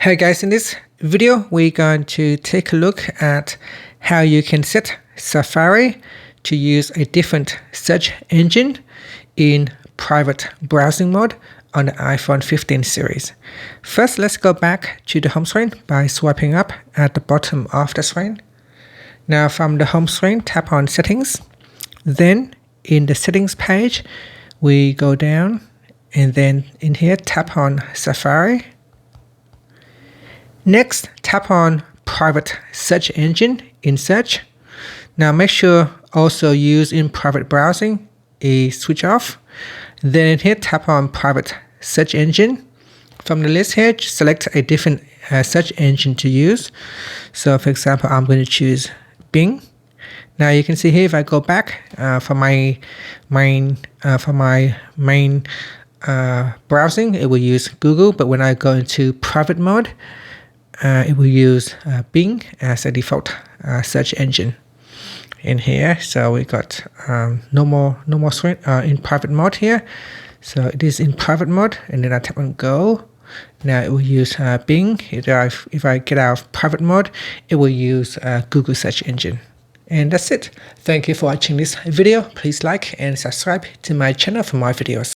Hey guys, in this video we're going to take a look at how you can set Safari to use a different search engine in private browsing mode on the iPhone 15 series. First, let's go back to the home screen by swiping up at the bottom of the screen. Now from the home screen, tap on Settings. Then in the Settings page, we go down and then in here tap on Safari. Next, tap on Private Search Engine in Search. Now make sure also use in private browsing is switch off. Then in here tap on Private Search Engine. From the list here, just select a different search engine to use. So for example, I'm going to choose Bing. Now you can see here if I go back for my main browsing, it will use Google, but when I go into private mode, it will use Bing as a default search engine in here. So we got no more screen in private mode here. So it is in private mode, and then I tap on Go. Now it will use Bing. If I get out of private mode, it will use Google search engine. And that's it. Thank you for watching this video. Please like and subscribe to my channel for more videos.